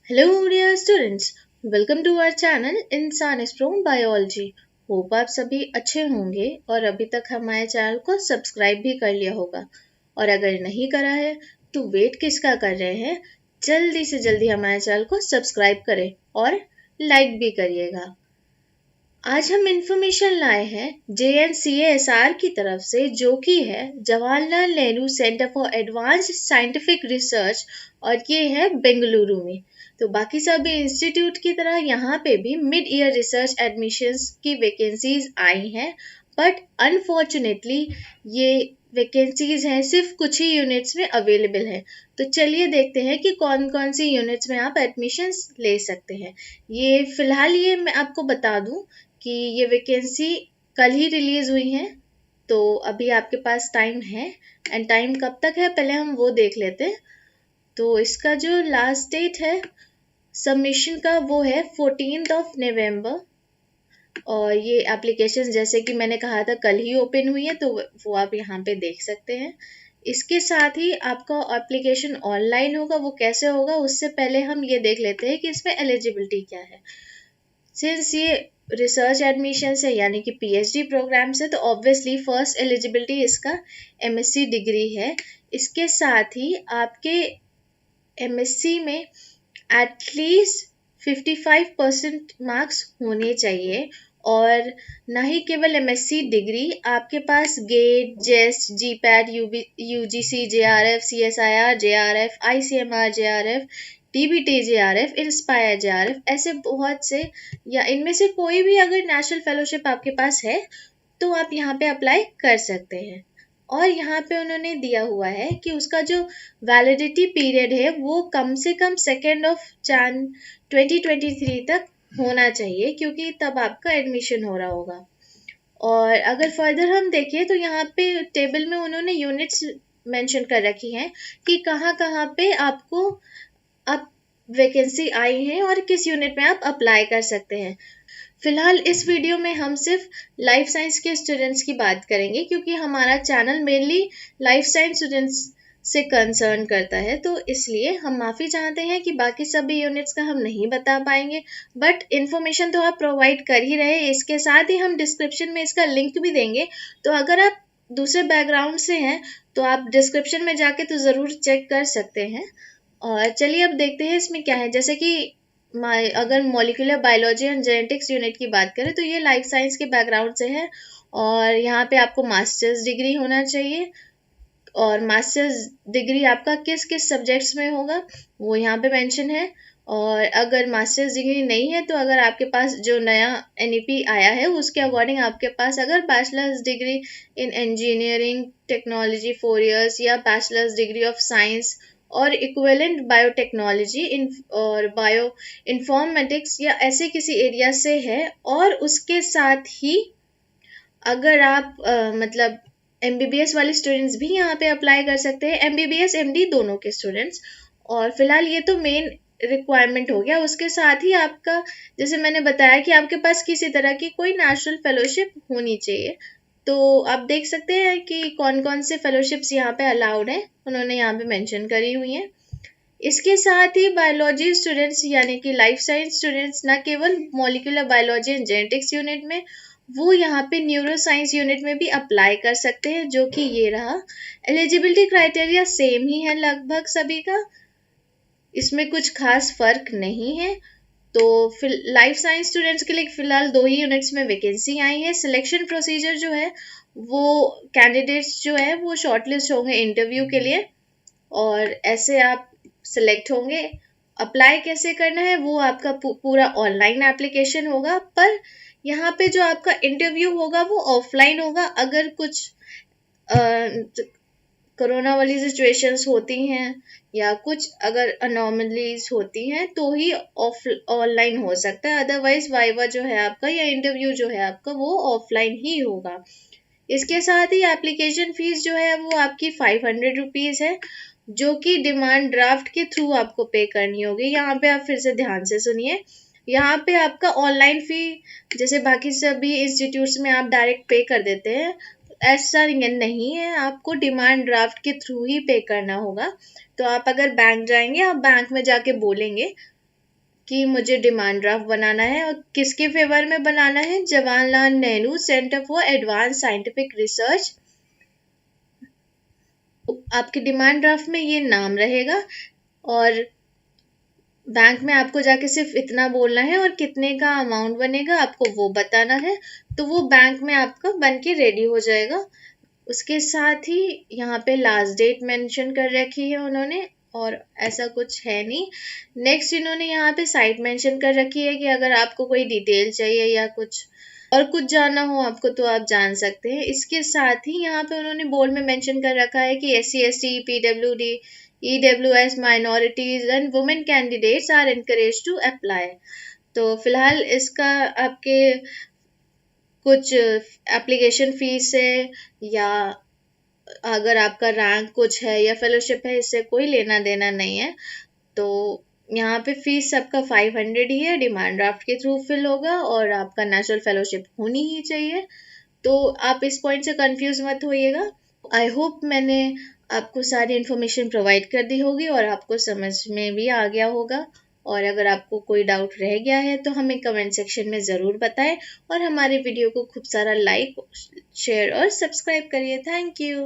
Hello, dear students. Welcome to our channel इंसान strong biology. Hope आप सभी अच्छे होंगे और अभी तक हमारे चैनल को सब्सक्राइब भी कर लिया होगा। और अगर नहीं करा है तो वेट किसका कर रहे हैं? जल्दी से जल्दी हमारे चैनल को सब्सक्राइब करें और लाइक भी करिएगा। आज हम इंफॉर्मेशन लाए हैं JNCASR की तरफ से, जो कि है Jawaharlal Nehru centre for advanced scientific research, और ये है बेंगलुरु में। तो बाकी सभी इंस्टीट्यूट की तरह यहाँ पे भी मिड ईयर रिसर्च एडमिशन्स की वैकेंसीज आई हैं, बट अनफॉर्चुनेटली ये वैकेंसीज हैं सिर्फ कुछ ही यूनिट्स में अवेलेबल है। तो चलिए देखते हैं कि कौन कौन सी यूनिट्स में आप एडमिशन्स ले सकते हैं। ये फिलहाल ये मैं आपको बता दूं कि ये वैकेंसी कल ही रिलीज हुई है, तो अभी आपके पास टाइम है। एंड टाइम कब तक है पहले हम वो देख लेते हैं। तो इसका जो लास्ट डेट है सबमिशन का वो है 14 नवंबर। और ये एप्लीकेशन जैसे कि मैंने कहा था कल ही ओपन हुई है, तो वो आप यहाँ पे देख सकते हैं। इसके साथ ही आपका एप्लीकेशन ऑनलाइन होगा। वो कैसे होगा उससे पहले हम ये देख लेते हैं कि इसमें एलिजिबिलिटी क्या है। सिंस ये रिसर्च एडमिशन है यानी कि PhD प्रोग्राम से, तो ऑब्वियसली फर्स्ट एलिजिबिलिटी इसका MSc डिग्री है। इसके साथ ही आपके MSc में एटलीस्ट 55% मार्क्स होने चाहिए। और ना ही केवल MSc डिग्री, आपके पास GATE, JEST, GPAT, UGC, JRF, CSIR, JRF, ICMR, JRF, DBT, JRF, INSPIRE JRF, ऐसे बहुत से, या इनमें से कोई भी अगर नेशनल फेलोशिप आपके पास है तो आप यहाँ पे अप्लाई कर सकते हैं। और यहाँ पे उन्होंने दिया हुआ है कि उसका जो वैलिडिटी पीरियड है वो कम से कम 2 Jan 2023 तक होना चाहिए, क्योंकि तब आपका एडमिशन हो रहा होगा। और अगर फर्दर हम देखें तो यहाँ पे टेबल में उन्होंने यूनिट्स मेंशन कर रखी हैं कि कहाँ कहाँ पे आपको अब वैकेंसी आई है और किस यूनिट में आप अप्लाई कर सकते हैं। फिलहाल इस वीडियो में हम सिर्फ लाइफ साइंस के स्टूडेंट्स की बात करेंगे, क्योंकि हमारा channel mainly life science students से कंसर्न करता है, तो इसलिए हम माफ़ी चाहते हैं कि बाकी सभी यूनिट्स का हम नहीं बता पाएंगे। बट इन्फॉर्मेशन तो आप प्रोवाइड कर ही रहे हैं। इसके साथ ही हम डिस्क्रिप्शन में इसका लिंक भी देंगे, तो अगर आप दूसरे बैकग्राउंड से हैं तो आप डिस्क्रिप्शन में जाके तो ज़रूर चेक कर सकते हैं। और चलिए अब देखते हैं इसमें क्या है। जैसे कि अगर molecular biology and genetics unit की बात करें तो ये लाइफ साइंस के बैकग्राउंड से है, और यहाँ पे आपको मास्टर्स डिग्री होना चाहिए। और मास्टर्स डिग्री आपका किस किस सब्जेक्ट्स में होगा वो यहाँ पे मेंशन है। और अगर मास्टर्स डिग्री नहीं है तो अगर आपके पास जो नया NEP आया है उसके अकॉर्डिंग आपके पास अगर bachelors degree in engineering technology 4 years, या बैचलर्स डिग्री ऑफ साइंस और इक्विवेलेंट बायोटेक्नोलॉजी इन और बायो इन्फॉर्मेटिक्स या ऐसे किसी एरिया से है, और उसके साथ ही अगर आप मतलब MBBS वाले स्टूडेंट्स भी यहाँ पे अप्लाई कर सकते हैं, MBBS MD दोनों के स्टूडेंट्स। और फिलहाल ये तो मेन रिक्वायरमेंट हो गया। उसके साथ ही आपका, जैसे मैंने बताया कि आपके पास किसी तरह की कोई नेशनल फेलोशिप होनी चाहिए। तो आप देख सकते हैं कि कौन कौन से फेलोशिप्स यहाँ पे अलाउड हैं, उन्होंने यहाँ पे मेंशन करी हुई हैं। इसके साथ ही बायोलॉजी स्टूडेंट्स यानी कि लाइफ साइंस स्टूडेंट्स न केवल molecular biology and genetics unit में, वो यहाँ पे न्यूरो साइंस यूनिट में भी अप्लाई कर सकते हैं, जो कि ये रहा। एलिजिबिलिटी क्राइटेरिया सेम ही है लगभग सभी का, इसमें कुछ खास फर्क नहीं है। तो फिर लाइफ साइंस स्टूडेंट्स के लिए फिलहाल 2 ही यूनिट्स में वैकेंसी आई है। सिलेक्शन प्रोसीजर जो है वो कैंडिडेट्स जो है वो शॉर्टलिस्ट होंगे इंटरव्यू के लिए, और ऐसे आप सिलेक्ट होंगे। अप्लाई कैसे करना है वो आपका पूरा ऑनलाइन एप्लीकेशन होगा, पर यहाँ पे जो आपका इंटरव्यू होगा वो ऑफलाइन होगा। अगर कुछ कोरोना वाली सिचुएशंस होती हैं या कुछ अगर अनॉमलीज होती हैं तो ही ऑनलाइन हो सकता है, अदरवाइज वाइवा जो है आपका या इंटरव्यू जो है आपका वो ऑफलाइन ही होगा। इसके साथ ही एप्लीकेशन फीस जो है वो आपकी 500 रुपीज़ है, जो कि डिमांड ड्राफ्ट के थ्रू आपको पे करनी होगी। यहाँ पे आप फिर से ध्यान से सुनिए। यहाँ पे आपका ऑनलाइन फ़ी जैसे बाकी सभी इंस्टीट्यूट्स में आप डायरेक्ट पे कर देते हैं, ऐसा नहीं है, आपको डिमांड ड्राफ्ट के थ्रू ही पे करना होगा। तो आप अगर बैंक जाएंगे, आप बैंक में जाके बोलेंगे कि मुझे डिमांड ड्राफ्ट बनाना है और किसके फेवर में बनाना है, Jawaharlal Nehru centre for advance scientific research. आपके डिमांड ड्राफ्ट में ये नाम रहेगा और बैंक में आपको जाके सिर्फ इतना बोलना है और कितने का अमाउंट बनेगा आपको वो बताना है, तो वो बैंक में आपका बन के रेडी हो जाएगा। उसके साथ ही यहाँ पे लास्ट डेट मेंशन कर रखी है उन्होंने, और ऐसा कुछ है नहीं। नेक्स्ट इन्होंने यहाँ पे साइट मेंशन कर रखी है कि अगर आपको कोई डिटेल चाहिए या कुछ और कुछ जानना हो आपको तो आप जान सकते हैं। इसके साथ ही यहाँ पे उन्होंने बोर्ड में मेंशन कर रखा है कि SC ST PWD EWS minorities and women candidates are encourage to apply. तो फिलहाल इसका आपके कुछ एप्लीकेशन फीस है या अगर आपका रैंक कुछ है या फेलोशिप है, इससे कोई लेना देना नहीं है। तो यहाँ पे फीस सबका 500 ही है, डिमांड ड्राफ्ट के थ्रू फिल होगा और आपका नेशनल फेलोशिप होनी ही चाहिए। तो आप इस पॉइंट से कंफ्यूज मत होइएगा। आई होप मैंने आपको सारी इन्फॉर्मेशन प्रोवाइड कर दी होगी और आपको समझ में भी आ गया होगा। और अगर आपको कोई डाउट रह गया है तो हमें कमेंट सेक्शन में ज़रूर बताएं और हमारे वीडियो को खूब सारा लाइक शेयर और सब्सक्राइब करिए। Thank you.